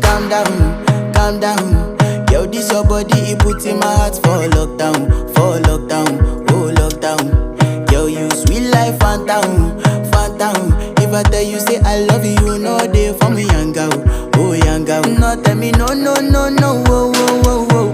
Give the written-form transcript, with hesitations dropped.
calm down, calm down. Yo, this your body, it put in my heart for lockdown, oh lockdown. Yo, you sweet life, phantom, phantom. If I tell you say I love you, no day for me, young girl, oh young girl. No tell me no, no, no, no, oh, oh, oh,